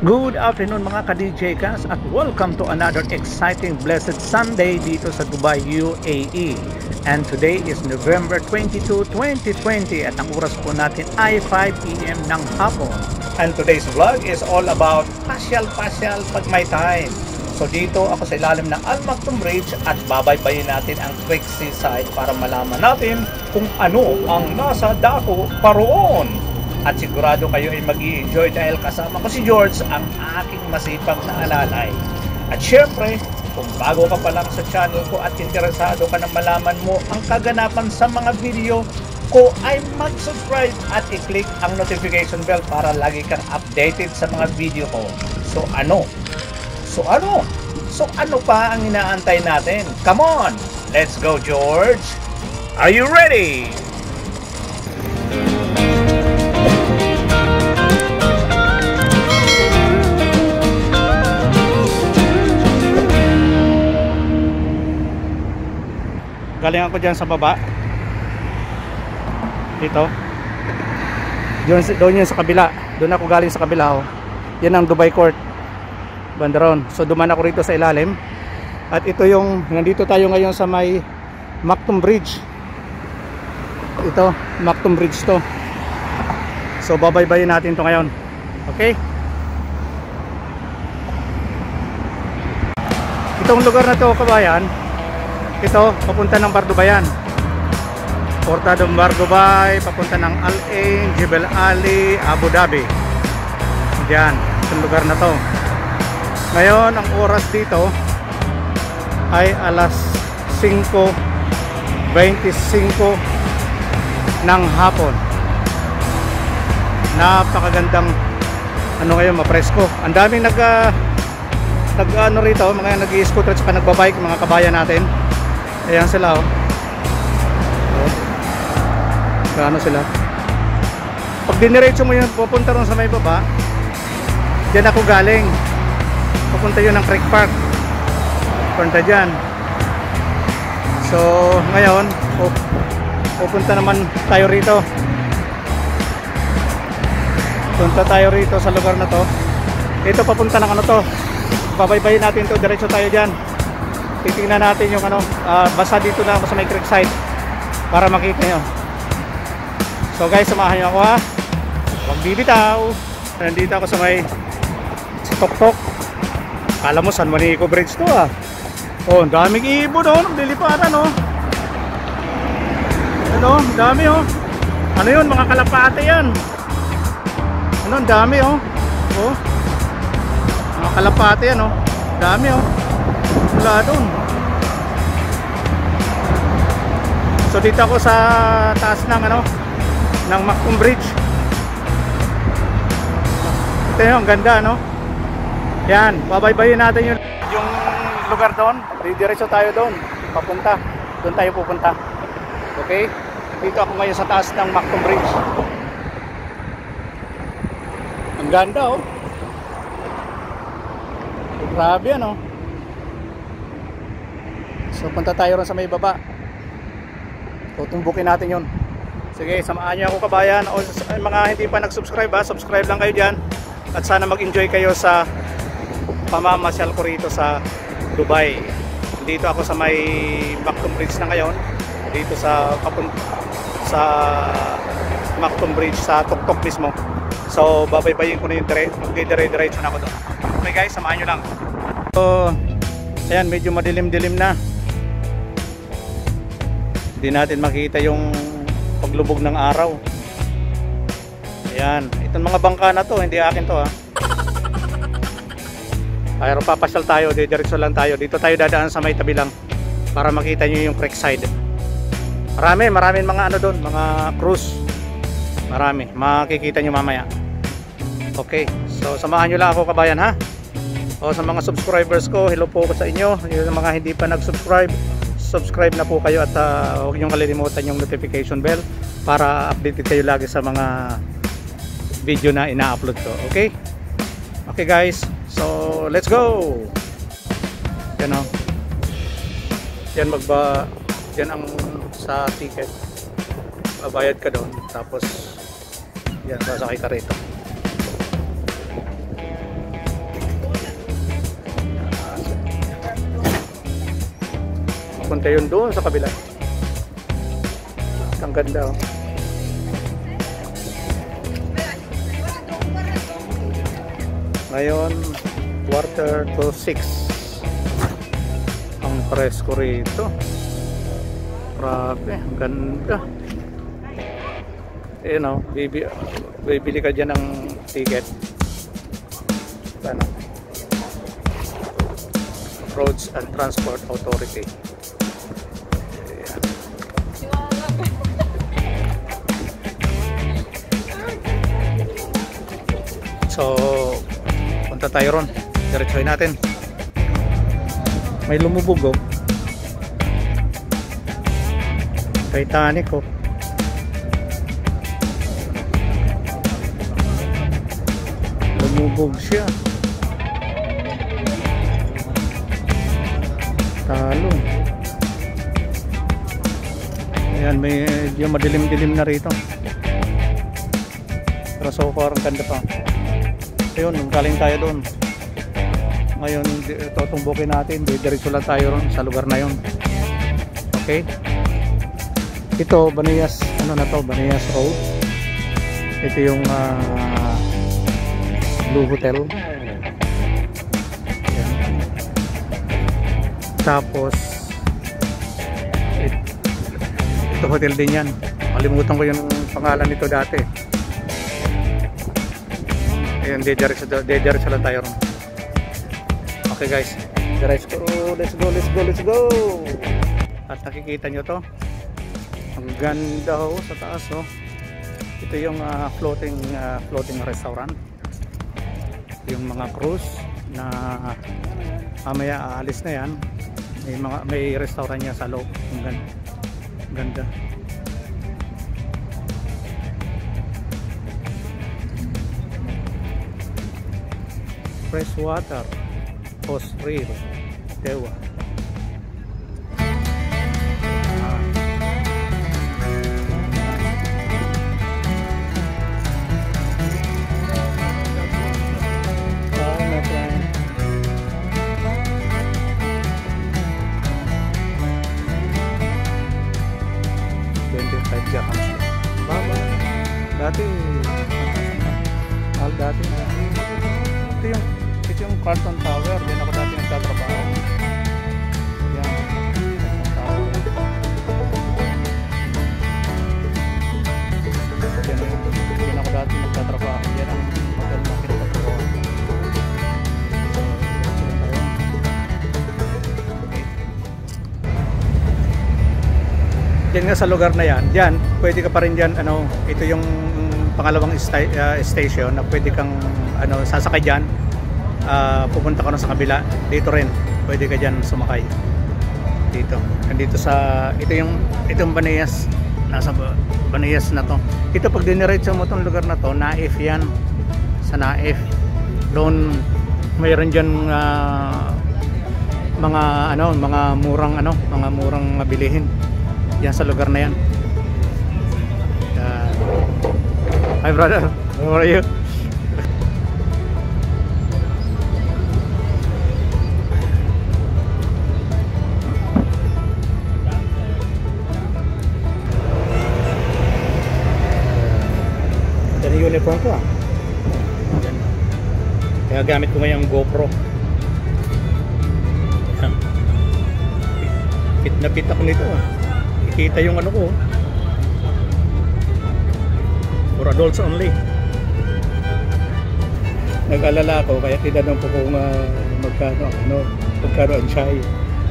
Good afternoon mga ka-DJ Cast at welcome to another exciting blessed Sunday dito sa Dubai, UAE. And today is November 22, 2020 at ang oras po natin ay 5 PM ng hapon. And today's vlog is all about pasyal-pasyal pag may time. So dito ako sa ilalim ng Al Maktoum Bridge at babaybayin natin ang Creek Seaside para malaman natin kung ano ang nasa dako paroon. At sigurado kayo ay mag-i-enjoy dahil kasama ko si George, ang aking masipag na alalay. At syempre, kung bago ka pa lang sa channel ko at interesado ka na malaman mo ang kaganapan sa mga video ko, ay mag-subscribe at i-click ang notification bell para lagi kang updated sa mga video ko. So ano pa ang inaantay natin? Come on! Let's go, George! Are you ready? Galing ako dyan sa baba. Dito. Doon yun sa kabila. Doon ako galing sa kabila. Oh. Yan ang Dubai Court. Bandaron. So duman ako rito sa ilalim. At ito yung, nandito tayo ngayon sa may Maktoum Bridge. Ito, Maktoum Bridge to. So babaybayin natin to ngayon. Okay? Itong lugar na to, kabayan, ito, papunta ng Bardubayan. Porta ng Bardubay, papunta ng Al Ain, Jebel Ali, Abu Dhabi. Diyan, itong lugar na to. Ngayon, ang oras dito ay alas 5:25 ng hapon. Napakagandang ngayon, mapresko. Ang daming rito, mga nag-i-scooter at saka nagbabike, mga kabayan natin. Ayan sila, oh. Gaano sila. Pag diniretso mo yun, pupunta ron sa may baba. Diyan ako galing. Pupunta yun ng Creek Park. Punta dyan. So, ngayon, pupunta naman tayo rito. Punta tayo rito sa lugar na to. Ito, papunta ng to. Babaybayin natin to, diretso tayo dyan. Titingnan natin yung basta dito na ako sa may Creekside para makita nyo. So guys, samahan nyo ako, ha. Huwag bibitaw. Nandito ako sa may Tok-Tok. Kala mo San Juanico Bridge to, ha. Oh, ang daming ibon, oh. Naglilipatan, oh. Ano, dami, oh. Ano yun, mga kalapate yan. Ano, ang dami, oh. Oh, mga kalapate yan, oh. Dami, oh. Wala doon. So dito ako sa taas ng ng Maktoum Bridge. Ito yun, ang ganda, no? Yan, babaybayin natin yung lugar doon. Diretso tayo doon. Papunta. Doon tayo pupunta. Okay? Dito ako ngayon sa taas ng Maktoum Bridge. Ang ganda, oh. Grabe, ano? So punta tayo ron sa may baba. Tutumbukin natin yun. Sige, samahan niyo ako, kabayan. O mga hindi pa nag-subscribe, ha, subscribe lang kayo dyan. At sana mag-enjoy kayo sa pamamasyal ko rito sa Dubai. Dito ako sa may Maktoum Bridge na ngayon. Dito sa Maktoum Bridge sa Tok-Tok mismo. So babaybayin ko na yung magdidire-diretso na ako doon. Okay guys, samahan nyo lang. So ayan, medyo madilim-dilim na. Hindi natin makita yung paglubog ng araw. Ayan, itong mga bangka na to, hindi akin to, ha. Pero papasyal tayo, diretso lang tayo. Dito tayo dadaan sa may tabi lang para makita nyo yung Creekside. Maraming mga doon, mga cruise. Marami, makikita nyo mamaya. Okay, so samahan nyo lang ako, kabayan, ha. O sa mga subscribers ko, hello po ko sa inyo. Yung mga hindi pa nag-subscribe, subscribe na po kayo at huwag niyong kalilimutan yung notification bell para updated kayo lagi sa mga video na ina-upload ko. Okay? Okay guys, so let's go! Yan o. Yan yan ang sa ticket. Babayad ka doon. Tapos yan, sasakay ka rito. Punta yun doon sa kabila. Ang ganda, oh. Ngayon, 5:45. Ang presko rito. Grabe, ang ganda. You know, bibili ka dyan ng ticket. Ano? Roads and Transport Authority. Ayan. So, punta tayo ron. Diretsoy natin. May lumubog, oh. Titanic, oh. Lumubog siya. Talo. Ayan, medyo madilim-dilim na rito. Pero so far, ang ganda pa. Ayun, galing tayo doon. Ngayon, tutumbukin natin. Diretso lang tayo ron sa lugar na yun. Okay? Ito, Baniyas, ano na to? Baniyas Road. Ito yung Blue Hotel. Ayan. Tapos ito hotel din yan. Kalimutan ko yung pangalan nito dati. Ayan, diretso lang tayo ron. Okay guys, let's go. At nakikita nyo to, ang ganda ho sa taas, oh. Ito yung floating restaurant, yung mga cruise na mamaya aalis na yan. May restaurant niya sa loob. Ang ganda. Fresh water, Osprey, Dewa. Ito yung Carlton Tower. Diyan ako dati nagtatrabaho. Yan. Diyan ako dati nagtatrabaho. Yan ang hotel na kinatatrabaho. Diyan nga sa lugar na yan. Diyan, pwede ka pa rin dyan. Ito yung pangalawang station na pwede kang sasakay dyan. Pupunta ka na sa kabila. Dito rin pwede ka dyan sumakay. Dito. Itong Baniyas. Nasa Baniyas na to. Ito pag diniretso mo tong lugar na to, Naif yan. Sa Naif. Doon mayroon dyan mga murang bilihin. Yan sa lugar na yan. Hi brother, how are you? Ito yung uniform ko, ah. Kaya gamit ko ngayong GoPro. Fit na fit ako nito, ah. Ikita yung ano ko. For adults only. Nag-alala ako kaya tinanong ko kung magkano ang chai.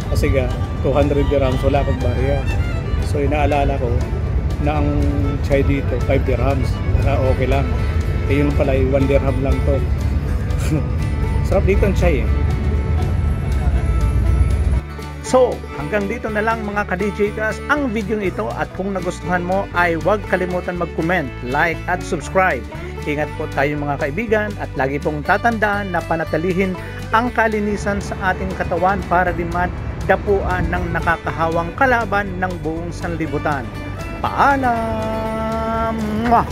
Kasi 200 dirhams wala akong barya. So inaalala ko na ang chai dito 5 dirhams. Okay lang. Yun pala 1 dirham lang to. Sarap dito ang chai, eh. So, hanggang dito na lang mga ka-DJcast ang video ito, at kung nagustuhan mo ay huwag kalimutan mag-comment, like at subscribe. Ingat po tayo mga kaibigan, at lagi pong tatandaan na panatilihin ang kalinisan sa ating katawan para di madapuan ng nakakahawang kalaban ng buong sanlibutan. Paalam! Mwah!